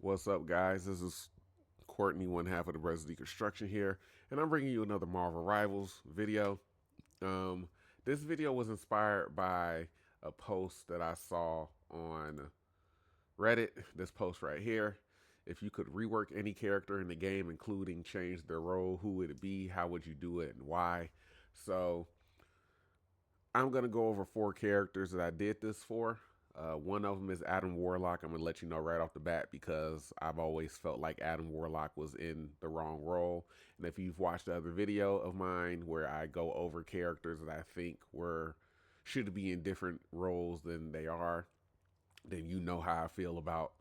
What's up, guys? This is Courtney, one half of the Brothers Deconstruction here, and I'm bringing you another Marvel Rivals video. Um, this video was inspired by a post that I saw on Reddit. This post right here. If you could rework any character in the game, including change their role, who would it be? How would you do it, and why? So I'm gonna go over four characters that I did this for. One of them is Adam Warlock. I'm gonna let you know right off the bat because I've always felt like Adam Warlock was in the wrong role. And if you've watched the other video of mine where I go over characters that I think were should be in different roles than they are, then you know how I feel about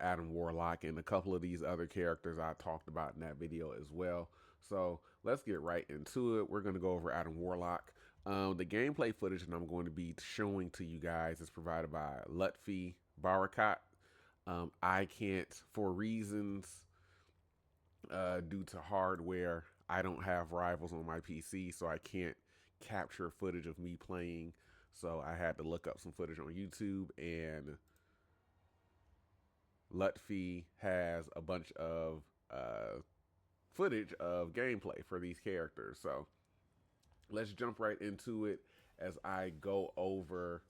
Adam Warlock and a couple of these other characters I talked about in that video as well. So let's get right into it. We're going to go over Adam Warlock. The gameplay footage that I'm going to be showing to you guys is provided by Lutfi Barakat. I can't, for reasons due to hardware, I don't have rivals on my PC, so I can't capture footage of me playing. So I had to look up some footage on YouTube, and Lutfi has a bunch of footage of gameplay for these characters. So let's jump right into it as I go over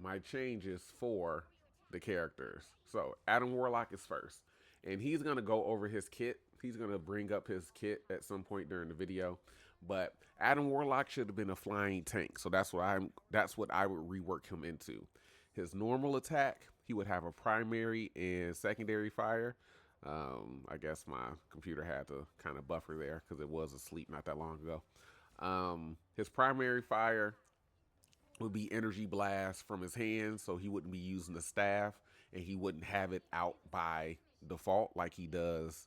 my changes for the characters. So Adam Warlock is first, and he's gonna go over his kit. He's gonna bring up his kit at some point during the video. But Adam Warlock should have been a flying tank, so that's what I would rework him into. His normal attack, he would have a primary and secondary fire. I guess my computer had to kind of buffer there because it was asleep not that long ago. His primary fire would be energy blast from his hands, so he wouldn't be using the staff, and he wouldn't have it out by default like he does,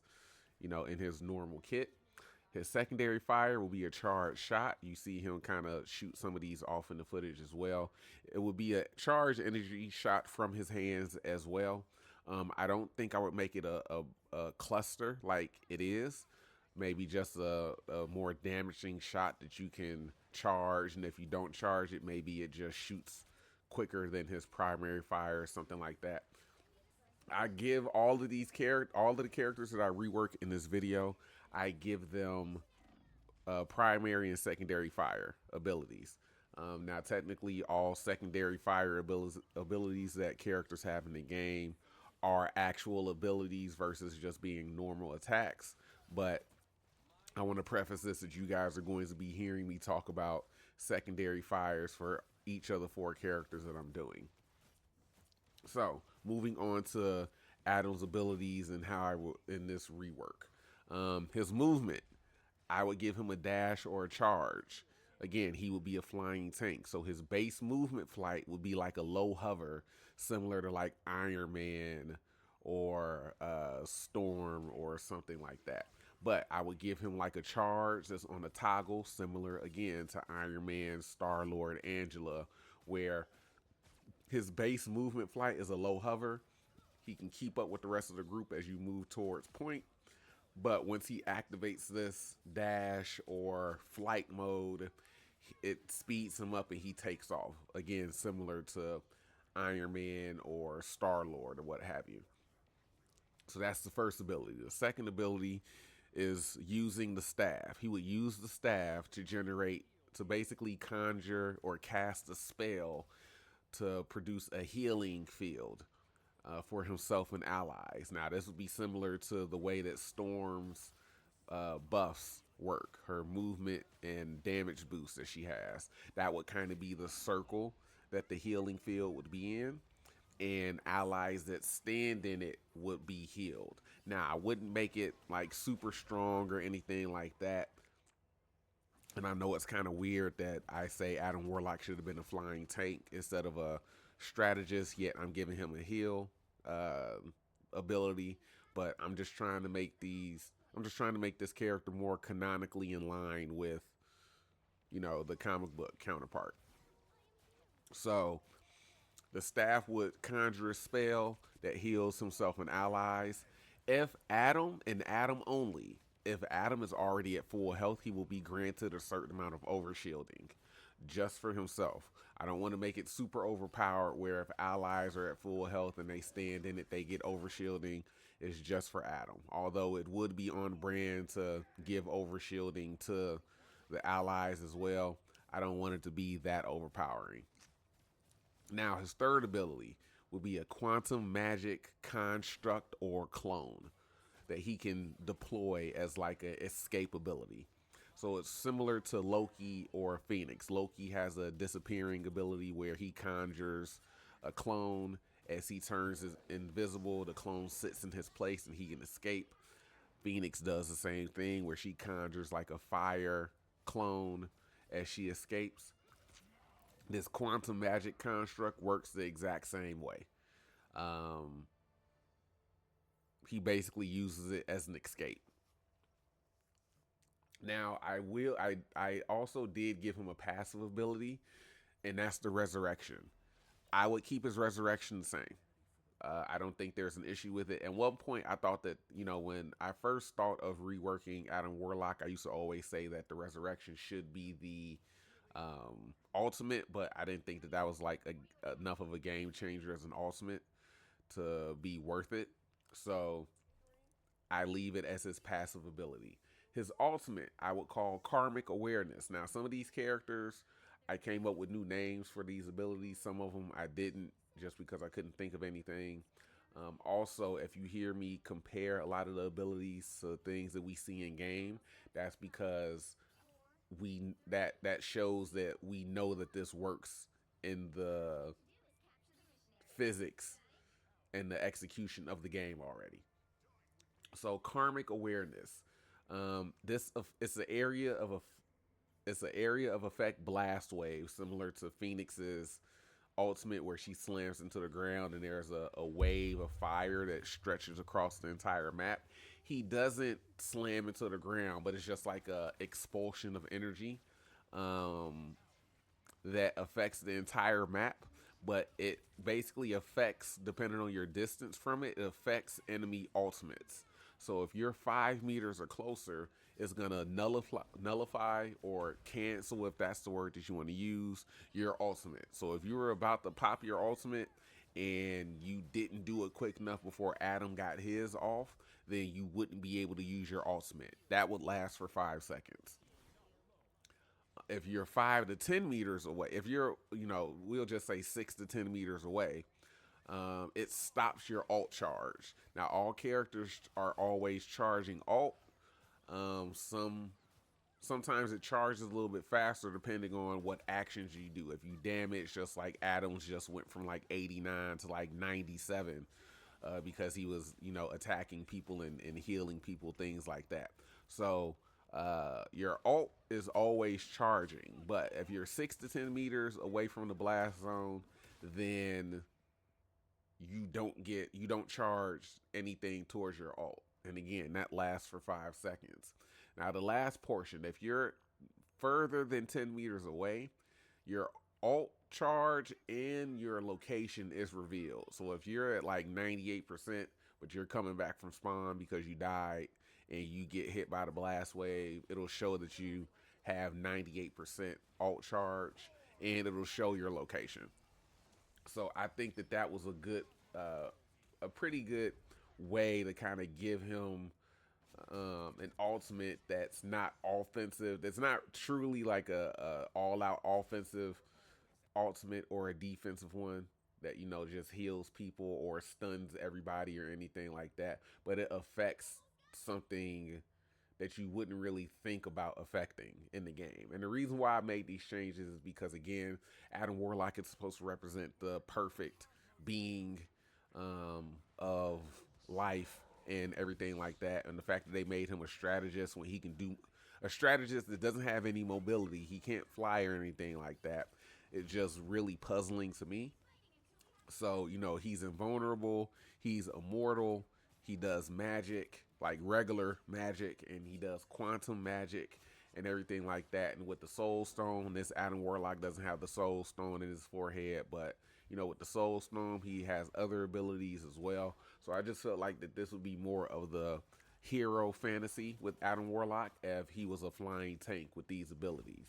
in his normal kit. His secondary fire will be a charged shot. You see him kind of shoot some of these off in the footage as well. It would be a charged energy shot from his hands as well. I don't think I would make it a cluster like it is. Maybe just a more damaging shot that you can charge, and if you don't charge it, maybe it just shoots quicker than his primary fire or something like that. I give all of the characters that I rework in this video, I give them primary and secondary fire abilities. Now, technically, all secondary fire abilities that characters have in the game are actual abilities versus just being normal attacks. But I want to preface this that you guys are going to be hearing me talk about secondary fires for each of the four characters that I'm doing. So, moving on to Adam's abilities and how I will in this rework. His movement, I would give him a dash or a charge. Again, he would be a flying tank. So his base movement flight would be like a low hover, similar to like Iron Man or Storm or something like that. But I would give him like a charge that's on a toggle, similar again to Iron Man, Star Lord, Angela, where his base movement flight is a low hover. He can keep up with the rest of the group as you move towards point. But once he activates this dash or flight mode, it speeds him up and he takes off. Again, similar to Iron Man or Star Lord or what have you. So that's the first ability. The second ability is using the staff. He would use the staff to basically conjure or cast a spell to produce a healing field for himself and allies. Now, this would be similar to the way that Storm's buffs work, her movement and damage boost that she has. That would kind of be the circle that the healing field would be in, and allies that stand in it would be healed. Now, I wouldn't make it like super strong or anything like that. And I know it's kind of weird that I say Adam Warlock should have been a flying tank instead of a strategist, yet I'm giving him a heal uh, ability. But I'm just trying to make this character more canonically in line with, the comic book counterpart. So the staff would conjure a spell that heals himself and allies. If Adam and Adam only, if Adam is already at full health, he will be granted a certain amount of overshielding. just for himself. I don't want to make it super overpowered where if allies are at full health and they stand in it, they get overshielding. It's just for Adam. Although it would be on brand to give overshielding to the allies as well, I don't want it to be that overpowering. Now, his third ability will be a quantum magic construct or clone that he can deploy as like a escape ability. So it's similar to Loki or Phoenix. Loki has a disappearing ability where he conjures a clone. As he turns invisible, the clone sits in his place and he can escape. Phoenix does the same thing where she conjures like a fire clone as she escapes. This quantum magic construct works the exact same way. Um, he basically uses it as an escape. Now, I also did give him a passive ability, and that's the resurrection. I would keep his resurrection the same. I don't think there's an issue with it. At one point, I thought that, when I first thought of reworking Adam Warlock, I used to always say that the resurrection should be the ultimate, but I didn't think that that was like enough of a game changer as an ultimate to be worth it. So I leave it as his passive ability. His ultimate, I would call karmic awareness. Now, some of these characters, I came up with new names for these abilities. Some of them I didn't, just because I couldn't think of anything. Also, if you hear me compare a lot of the abilities to things that we see in game, that's because that shows that we know that this works in the physics and the execution of the game already. So karmic awareness. This it's an area of a it's an area of effect blast wave similar to Phoenix's ultimate where she slams into the ground and there's a wave of fire that stretches across the entire map. He doesn't slam into the ground, but it's just like a expulsion of energy um, that affects the entire map. But it basically affects, depending on your distance from it, it affects enemy ultimates. So if you're 5 meters or closer, it's gonna nullify or cancel, if that's the word that you want to use, your ultimate. So if you were about to pop your ultimate and you didn't do it quick enough before Adam got his off, then you wouldn't be able to use your ultimate. That would last for 5 seconds. If you're 5 to 10 meters away, if you're, we'll just say 6 to 10 meters away, it stops your alt charge. Now, all characters are always charging alt. Some Sometimes it charges a little bit faster depending on what actions you do. If you damage, just like Adams just went from like 89 to like 97 because he was, attacking people and healing people, things like that. So your ult is always charging, but if you're 6 to 10 meters away from the blast zone, then you don't charge anything towards your ult. And again, that lasts for 5 seconds. Now the last portion, if you're further than 10 meters away, your ult charge and your location is revealed. So if you're at like 98%, but you're coming back from spawn because you died and you get hit by the blast wave, it'll show that you have 98% ult charge and it'll show your location. So I think that that was a pretty good way to kind of give him an ultimate that's not offensive. That's not truly like a all out offensive ultimate or a defensive one that just heals people or stuns everybody or anything like that. But it affects something that you wouldn't really think about affecting in the game. And the reason why I made these changes is because, again, Adam Warlock is supposed to represent the perfect being of life and everything like that. And the fact that they made him a strategist when he can do a strategist that doesn't have any mobility, he can't fly or anything like that. It's just really puzzling to me. So, he's invulnerable, he's immortal, he does magic, like regular magic, and he does quantum magic and everything like that. And with the Soul Stone, this Adam Warlock doesn't have the Soul Stone in his forehead, but with the Soul Stone, he has other abilities as well. So I just felt like that this would be more of the hero fantasy with Adam Warlock if he was a flying tank with these abilities.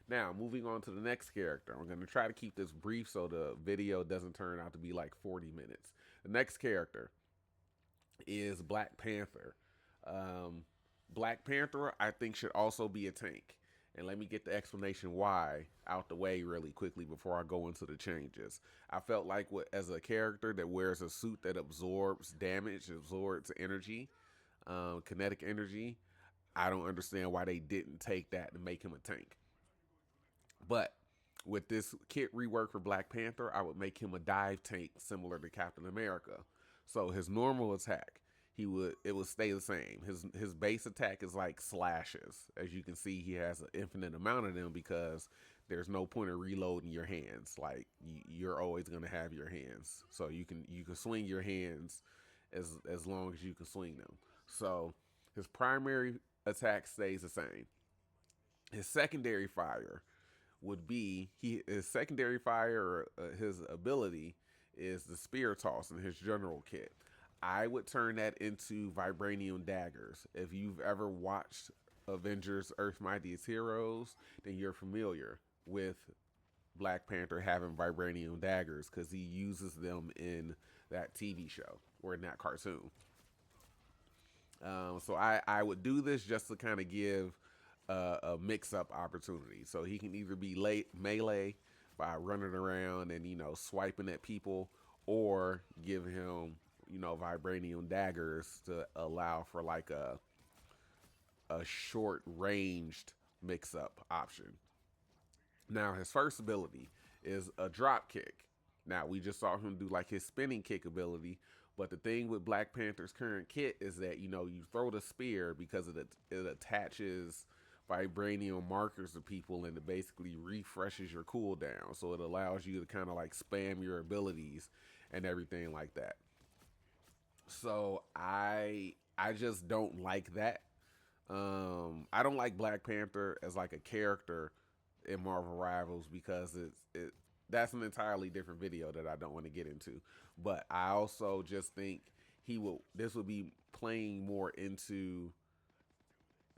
Now, moving on to the next character. I'm going to try to keep this brief so the video doesn't turn out to be like 40 minutes. The next character is Black Panther. Um, Black Panther, I think, should also be a tank. And let me get the explanation why out the way really quickly before I go into the changes. I felt like as a character that wears a suit that absorbs damage, absorbs energy, kinetic energy, I don't understand why they didn't take that and make him a tank. But with this kit rework for Black Panther, I would make him a dive tank similar to Captain America. So his normal attack, it would stay the same. His base attack is like slashes. As you can see, he has an infinite amount of them because there's no point in reloading your hands. Like you're always gonna have your hands, so you can swing your hands as long as you can swing them. So his primary attack stays the same. His secondary fire would be his secondary fire, his ability is the spear toss in his general kit. I would turn that into vibranium daggers. If you've ever watched Avengers Earth's Mightiest Heroes, then you're familiar with Black Panther having vibranium daggers because he uses them in that TV show or in that cartoon. So I would do this just to kind of give a mix up opportunity. So he can either be melee by running around and swiping at people, or give him vibranium daggers to allow for like a short ranged mix up option. Now his first ability is a drop kick. Now we just saw him do like his spinning kick ability, but the thing with Black Panther's current kit is that you throw the spear because it attaches vibranium markers to people and it basically refreshes your cooldown. So it allows you to kind of like spam your abilities and everything like that. So I just don't like that. I don't like Black Panther as like a character in Marvel Rivals because that's an entirely different video that I don't want to get into. But I also just think this would be playing more into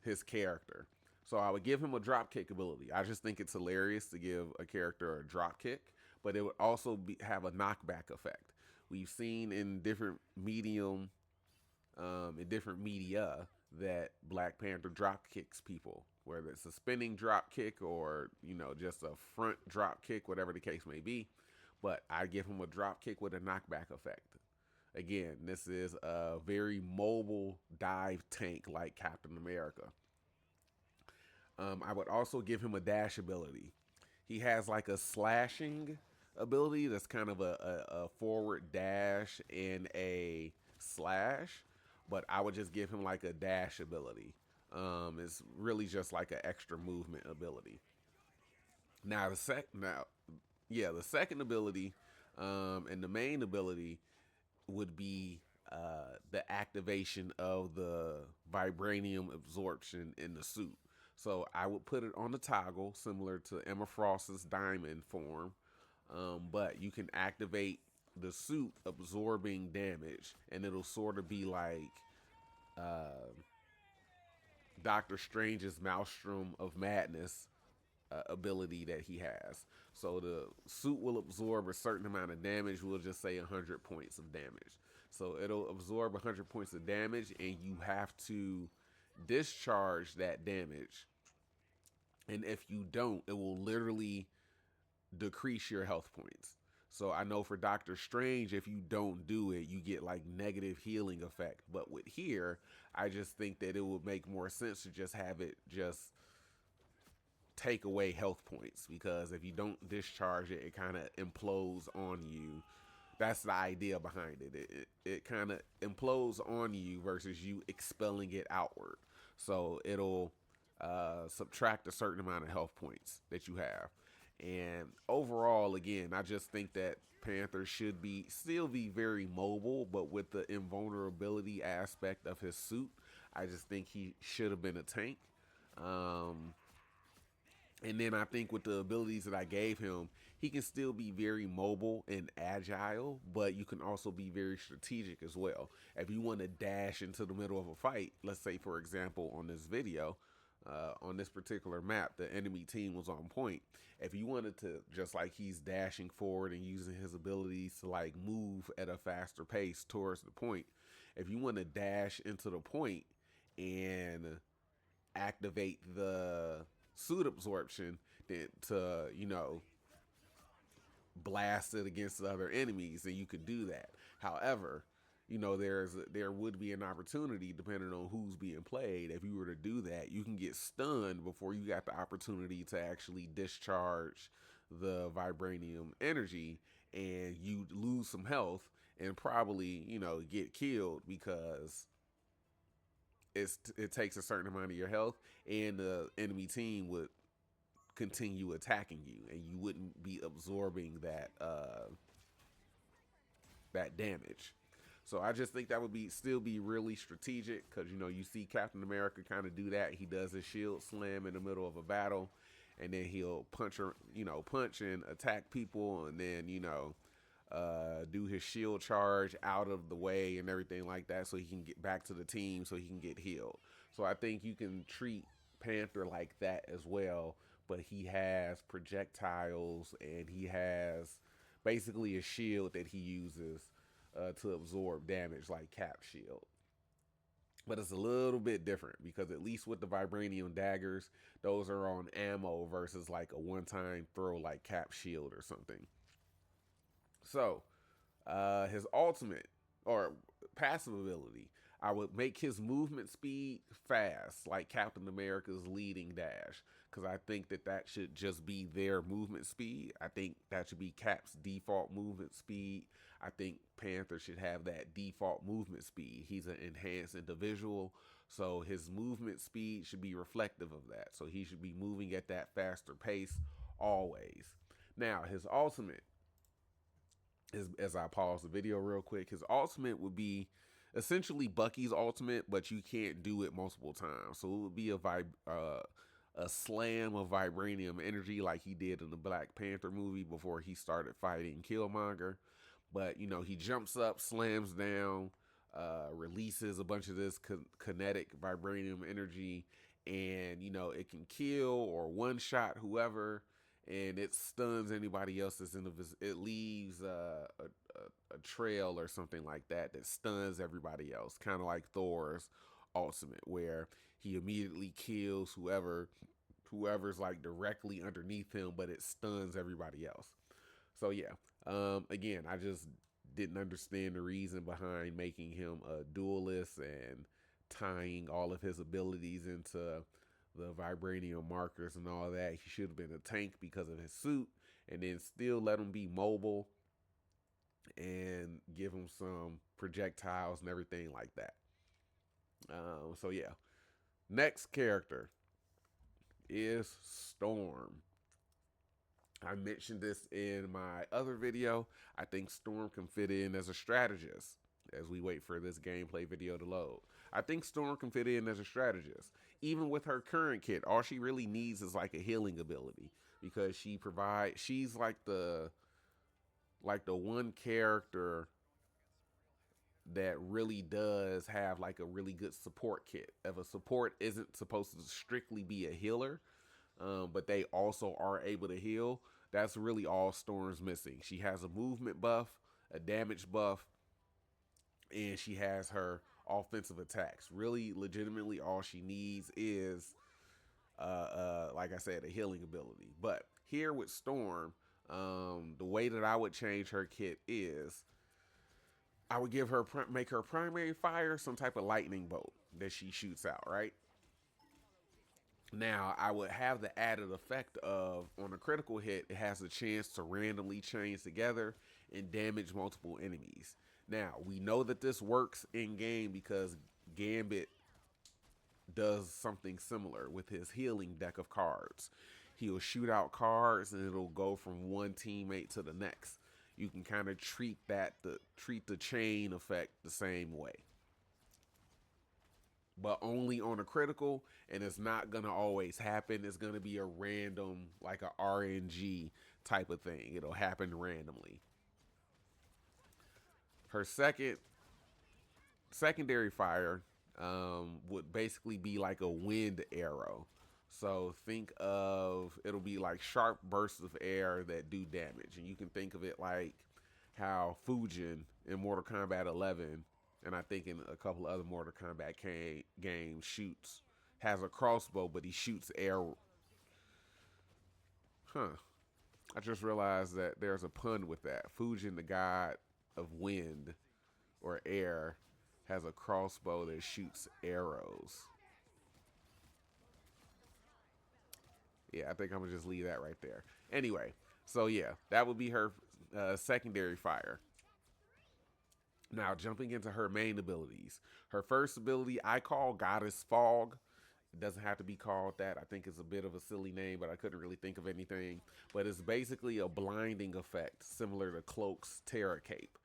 his character. So I would give him a drop kick ability. I just think it's hilarious to give a character a drop kick, but it would also have a knockback effect. We've seen in different in different media, that Black Panther drop kicks people, whether it's a spinning drop kick or just a front drop kick, whatever the case may be. But I give him a drop kick with a knockback effect. Again, this is a very mobile dive tank like Captain America. I would also give him a dash ability. He has like a slashing ability that's kind of a forward dash and a slash, but I would just give him like a dash ability. It's really just like an extra movement ability. Now the second ability, and the main ability would be the activation of the vibranium absorption in the suit. So I would put it on the toggle, similar to Emma Frost's diamond form, but you can activate the suit absorbing damage, and it'll sort of be like uh, Doctor Strange's Maelstrom of Madness ability that he has. So the suit will absorb a certain amount of damage. We'll just say 100 points of damage. So it'll absorb 100 points of damage, and you have to discharge that damage. And if you don't, it will literally decrease your health points. So I know for Doctor Strange, if you don't do it, you get like negative healing effect. But with here, I just think that it would make more sense to just have it just take away health points, because if you don't discharge it, it kind of implodes on you. That's the idea behind it. It kind of implodes on you versus you expelling it outward. So it'll subtract a certain amount of health points that you have. And overall, again, I just think that Panther should still be very mobile, but with the invulnerability aspect of his suit, I just think he should have been a tank. And then I think with the abilities that I gave him, he can still be very mobile and agile, but you can also be very strategic as well. If you want to dash into the middle of a fight, let's say, for example, on this video, on this particular map, the enemy team was on point. If you wanted to, just like he's dashing forward and using his abilities to like move at a faster pace towards the point, if you want to dash into the point and activate the suit absorption, then to, you know, blast it against the other enemies, then you could do that. However, you know, there would be an opportunity depending on who's being played. If you were to do that, you can get stunned before you got the opportunity to actually discharge the vibranium energy, and you lose some health and probably, you know, get killed because it takes a certain amount of your health, and the enemy team would continue attacking you, and you wouldn't be absorbing that damage. So I just think that would be still be really strategic, because you know you see Captain America kind of do that. He does his shield slam in the middle of a battle, and then he'll punch and attack people, and then do his shield charge out of the way and everything like that, so he can get back to the team, so he can get healed. So I think you can treat Panther like that as well, but he has projectiles and he has basically a shield that he uses to absorb damage like Cap shield. But it's a little bit different because at least with the vibranium daggers, those are on ammo versus like a one-time throw like Cap shield or something. So his ultimate or passive ability, I would make his movement speed fast, like Captain America's leading dash, because I think that should just be their movement speed. I think that should be Cap's default movement speed. I think Panther should have that default movement speed. He's an enhanced individual, so his movement speed should be reflective of that. So he should be moving at that faster pace always. Now, his ultimate, as I pause the video real quick, his ultimate would be essentially Bucky's ultimate, but you can't do it multiple times. So it would be a slam of vibranium energy like he did in the Black Panther movie before he started fighting Killmonger. But you know, he jumps up, slams down, releases a bunch of this kinetic vibranium energy, and you know it can kill or one shot whoever, and it stuns anybody else that's in the it leaves a trail or something like that stuns everybody else, kind of like Thor's ultimate, where he immediately kills whoever's like directly underneath him, but it stuns everybody else. So yeah, again, I just didn't understand the reason behind making him a duelist and tying all of his abilities into the vibranium markers and all that. He should have been a tank because of his suit, and then still let him be mobile and give him some projectiles and everything like that. So yeah, next character is Storm. I mentioned this in my other video. I think Storm can fit in as a strategist as we wait for this gameplay video to load. I think Storm can fit in as a strategist. Even with her current kit, all she really needs is like a healing ability, because she's like the one character that really does have like a really good support kit. If a support isn't supposed to strictly be a healer, but they also are able to heal, that's really all Storm's missing. She has a movement buff, a damage buff, and she has her offensive attacks. Really, legitimately, all she needs is, like I said, a healing ability. But here with Storm, the way that I would change her kit is I would make her primary fire some type of lightning bolt that she shoots out, right? Now, I would have the added effect of, on a critical hit, it has a chance to randomly chain together and damage multiple enemies. Now, we know that this works in game because Gambit does something similar with his healing deck of cards. He'll shoot out cards and it'll go from one teammate to the next. You can kind of treat the chain effect the same way, but only on a critical, and it's not gonna always happen. It's gonna be a random, like a RNG type of thing. It'll happen randomly. Her secondary fire would basically be like a wind arrow. So think of, it'll be like sharp bursts of air that do damage, and you can think of it like how Fujin in Mortal Kombat 11, and I think in a couple of other Mortal Kombat games, shoots has a crossbow, but he shoots air. Huh. I just realized that there's a pun with that. Fujin, the god of wind or air, has a crossbow that shoots arrows. Yeah, I think I'm gonna just leave that right there. Anyway, so yeah, that would be her secondary fire. Now, jumping into her main abilities. Her first ability I call Goddess Fog. It doesn't have to be called that. I think it's a bit of a silly name, but I couldn't really think of anything. But it's basically a blinding effect similar to Cloak's Terra Cape.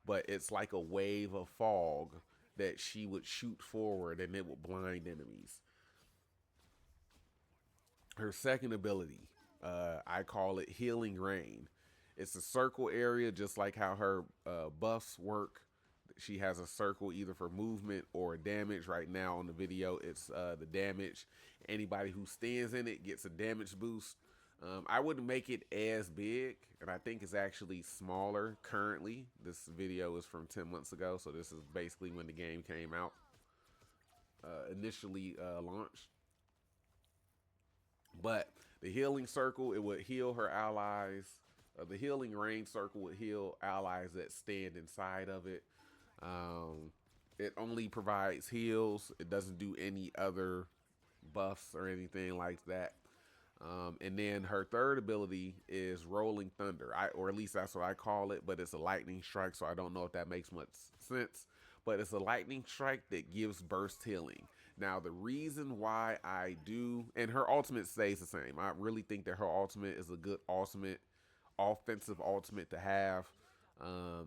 But it's like a wave of fog that she would shoot forward and it would blind enemies. Her second ability, I call it Healing Rain. It's a circle area, just like how her buffs work. She has a circle either for movement or damage. Right now on the video, it's the damage. Anybody who stands in it gets a damage boost. I wouldn't make it as big, and I think it's actually smaller currently. This video is from 10 months ago, so this is basically when the game came out, initially launched. But the healing circle, it would heal her allies. The healing rain circle would heal allies that stand inside of it. Um, it only provides heals. It doesn't do any other buffs or anything like that. And then her third ability is Rolling Thunder, or at least that's what I call it. But it's a lightning strike, so I don't know if that makes much sense. But it's a lightning strike that gives burst healing. Now, the reason why I do, and her ultimate stays the same. I really think that her ultimate is a good ultimate, offensive ultimate to have.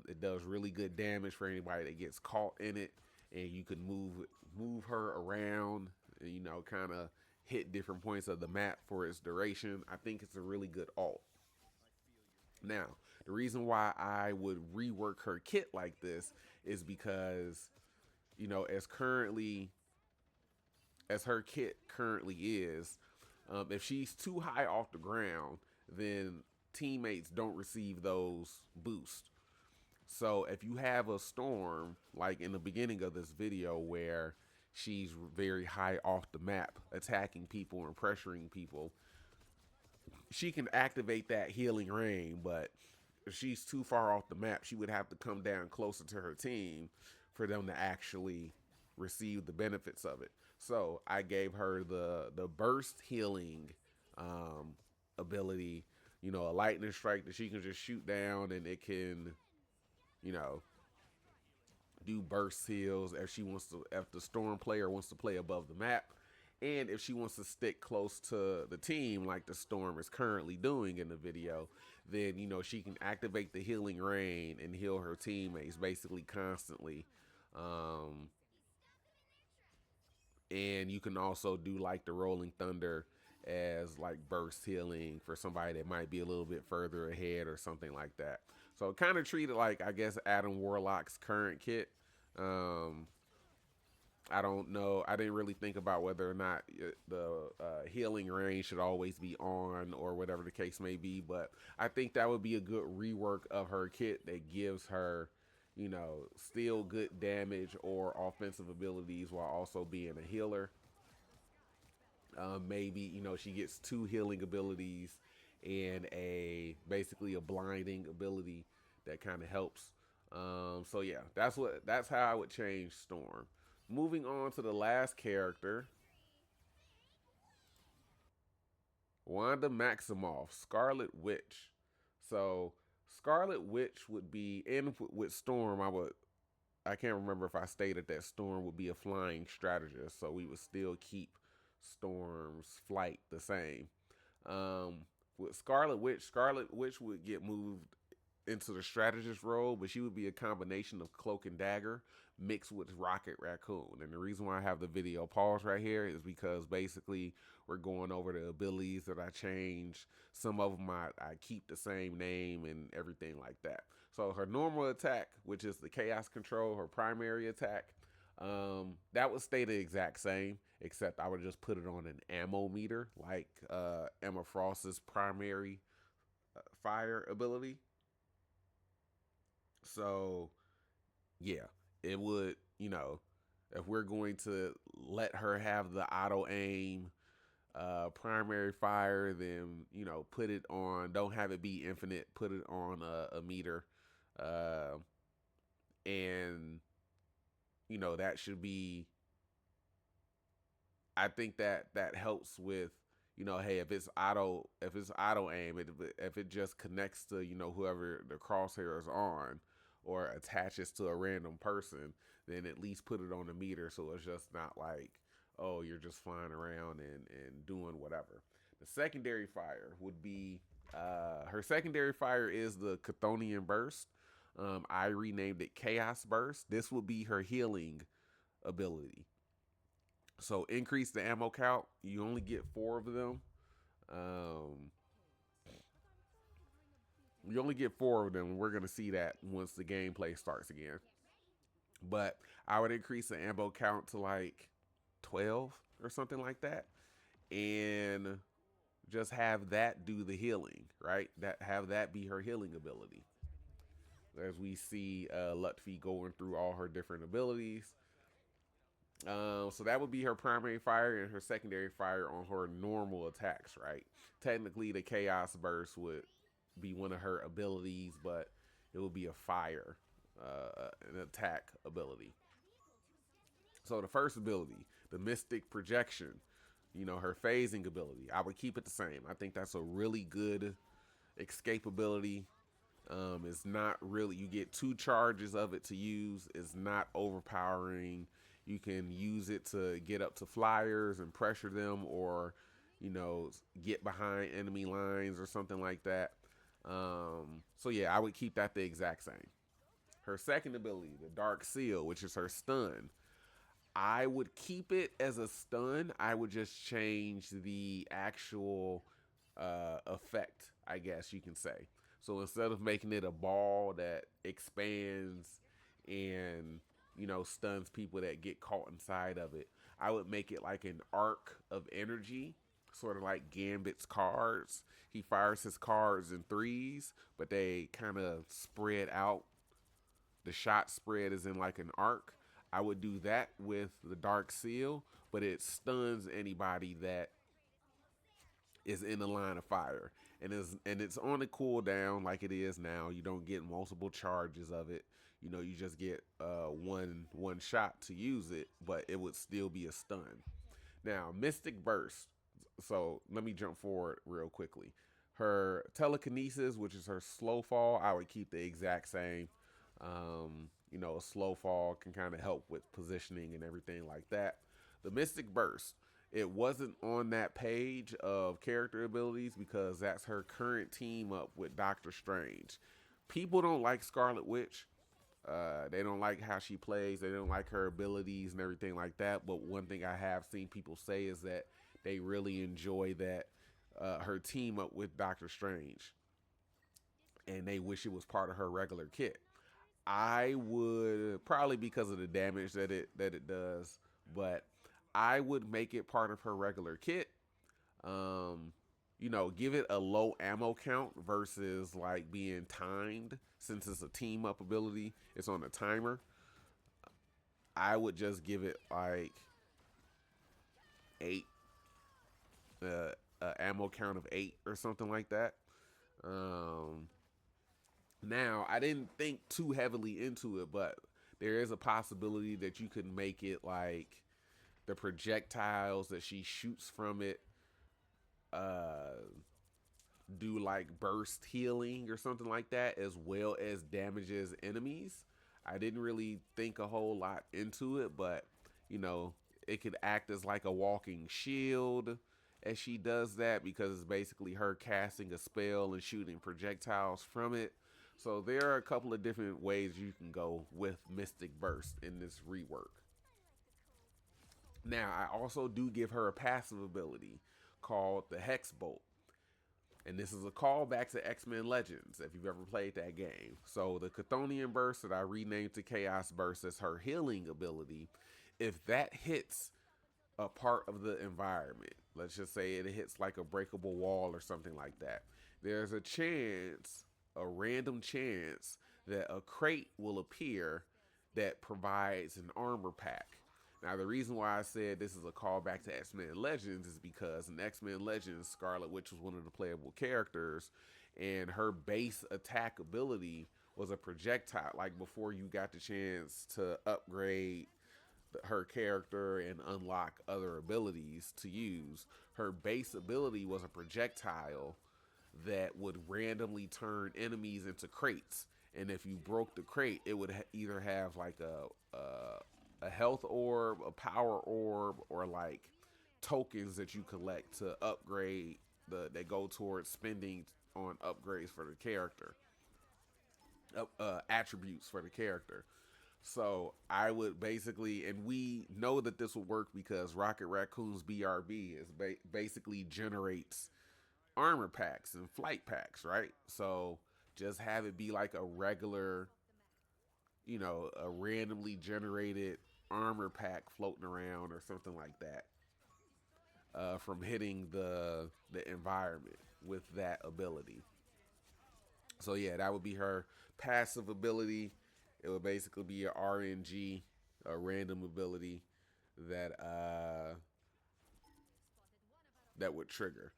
It does really good damage for anybody that gets caught in it, and you can move her around, and, you know, kind of hit different points of the map for its duration. I think it's a really good ult. Now, the reason why I would rework her kit like this is because, you know, as her kit currently is, if she's too high off the ground, then teammates don't receive those boosts. So if you have a storm, like in the beginning of this video where she's very high off the map, attacking people and pressuring people, she can activate that healing rain, but if she's too far off the map, she would have to come down closer to her team for them to actually receive the benefits of it. So I gave her the burst healing ability, you know, a lightning strike that she can just shoot down and it can, you know, do burst heals if she wants to, if the storm player wants to play above the map, and if she wants to stick close to the team like the storm is currently doing in the video, then, you know, she can activate the healing rain and heal her teammates basically constantly. um and you can also do like the rolling thunder as like burst healing for somebody that might be a little bit further ahead or something like that. So kind of treat it like, I guess, Adam Warlock's current kit. um I don't know. I didn't really think about whether or not the healing range should always be on or whatever the case may be. But I think that would be a good rework of her kit that gives her, you know, still good damage or offensive abilities while also being a healer. Maybe, you know, she gets two healing abilities and a basically a blinding ability that kind of helps. So yeah, that's how I would change Storm. Moving on to the last character, Wanda Maximoff, Scarlet Witch. So Scarlet Witch would be in with Storm. I can't remember if I stated that Storm would be a flying strategist, so we would still keep Storm's flight the same. With Scarlet Witch would get moved into the strategist role, but she would be a combination of Cloak and Dagger mixed with Rocket Raccoon. And the reason why I have the video paused right here is because basically we're going over the abilities that I changed. Some of them I keep the same name and everything like that. So her normal attack, which is the Chaos Control, her primary attack, That would stay the exact same, except I would just put it on an ammo meter, like Emma Frost's primary fire ability. So yeah, it would, if we're going to let her have the auto aim primary fire, then put it on. Don't have it be infinite. Put it on a meter, uh, and that should be. I think that helps with hey, if it's auto aim, if it just connects to whoever the crosshair is on, or attaches to a random person, then at least put it on the meter so it's just not like, oh, you're just flying around and doing whatever. The secondary fire would be her secondary fire is the Chthonian Burst. I renamed it Chaos Burst. This would be her healing ability. So increase the ammo count. You only get four of them. Um, you only get four of them. We're gonna see that once the gameplay starts again. But I would increase the ammo count to like 12 or something like that, and just have that do the healing. Right? That have that be her healing ability. As we see Lutfi going through all her different abilities. So that would be her primary fire and her secondary fire on her normal attacks, right? Technically, the Chaos Burst would be one of her abilities, but it would be a fire, an attack ability. So the first ability, the Mystic Projection, her phasing ability, I would keep it the same. I think that's a really good escape ability. It's not really, you get two charges of it to use. It's not overpowering. You can use it to get up to flyers and pressure them, or get behind enemy lines or something like that. So yeah, I would keep that the exact same. Her second ability, the Dark Seal, which is her stun, I would keep it as a stun. I would just change the actual effect, I guess you can say. So instead of making it a ball that expands and stuns people that get caught inside of it, I would make it like an arc of energy, sort of like Gambit's cards. He fires his cards in threes, but they kind of spread out. The shot spread is in like an arc. I would do that with the Dark Seal, but it stuns anybody that is in the line of fire, and it's on a cooldown like it is now. You don't get multiple charges of it. You just get one shot to use it, but it would still be a stun. Now, Mystic Burst. So let me jump forward real quickly. Her telekinesis, which is her slow fall, I would keep the exact same. A slow fall can kind of help with positioning and everything like that. The Mystic Burst, it wasn't on that page of character abilities because that's her current team up with Doctor Strange. People don't like Scarlet Witch. They don't like how she plays. They don't like her abilities and everything like that. But one thing I have seen people say is that they really enjoy that her team up with Doctor Strange, and they wish it was part of her regular kit. I would probably because of the damage that it does, but I would make it part of her regular kit. Um, give it a low ammo count versus like being timed. Since it's a team up ability, it's on a timer. I would just give it like eight, ammo count of eight or something like that. Um, Now, I didn't think too heavily into it, but there is a possibility that you could make it like the projectiles that she shoots from it uh do like burst healing or something like that, as well as damages enemies. I didn't really think a whole lot into it, but you know, it could act as like a walking shield as she does that, because it's basically her casting a spell and shooting projectiles from it. So there are a couple of different ways you can go with Mystic Burst in this rework. Now, I also do give her a passive ability called the Hex Bolt. And this is a callback to X-Men Legends, if you've ever played that game. So the Chthonian Burst that I renamed to Chaos Burst as her healing ability, if that hits a part of the environment, let's just say it hits like a breakable wall or something like that, there's a chance, a random chance, that a crate will appear that provides an armor pack. Now, the reason why I said this is a callback to X-Men Legends is because in X-Men Legends, Scarlet Witch was one of the playable characters, and her base attack ability was a projectile. Like, before you got the chance to upgrade her character and unlock other abilities to use, her base ability was a projectile that would randomly turn enemies into crates. And if you broke the crate, it would either have like a health orb, a power orb, or like tokens that you collect to upgrade that go towards spending on upgrades for the character, attributes for the character. So I would basically, and we know that this will work because Rocket Raccoon's BRB is basically generates armor packs and flight packs, right? So just have it be like a regular, a randomly generated armor pack floating around or something like that, from hitting the environment with that ability. So yeah, that would be her passive ability. It would basically be a RNG, a random ability that that would trigger.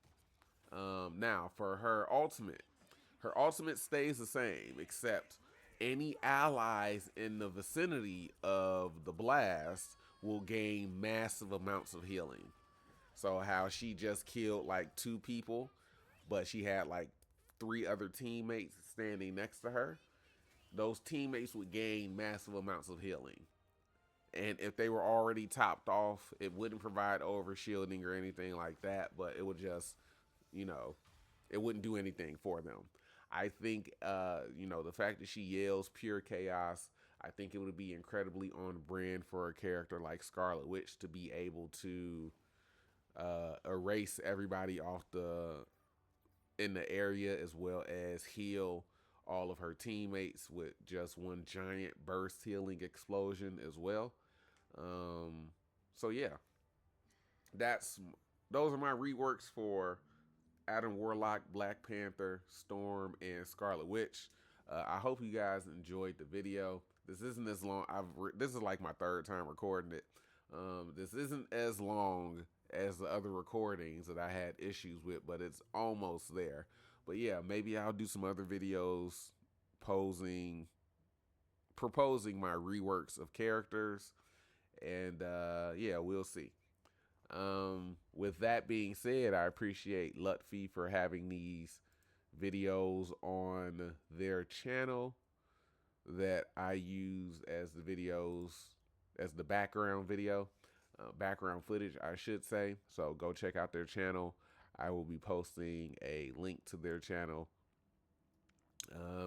Now for her ultimate stays the same, except any allies in the vicinity of the blast will gain massive amounts of healing. So how she just killed like two people, but she had like three other teammates standing next to her. Those teammates would gain massive amounts of healing. And if they were already topped off, it wouldn't provide overshielding or anything like that, but it would just, you know, it wouldn't do anything for them. I think, the fact that she yells pure chaos, I think it would be incredibly on brand for a character like Scarlet Witch to be able to erase everybody off in the area, as well as heal all of her teammates with just one giant burst healing explosion as well. So yeah, that's those are my reworks for Adam Warlock, Black Panther, Storm, and Scarlet Witch. I hope you guys enjoyed the video. This isn't as long. This is like my third time recording it. This isn't as long as the other recordings that I had issues with, but it's almost there. But yeah, maybe I'll do some other videos proposing my reworks of characters, and yeah, we'll see. With that being said, I appreciate Lutfi for having these videos on their channel that I use as the background video, background footage, I should say. So go check out their channel. I will be posting a link to their channel.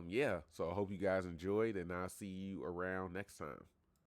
Yeah, so I hope you guys enjoyed, and I'll see you around next time.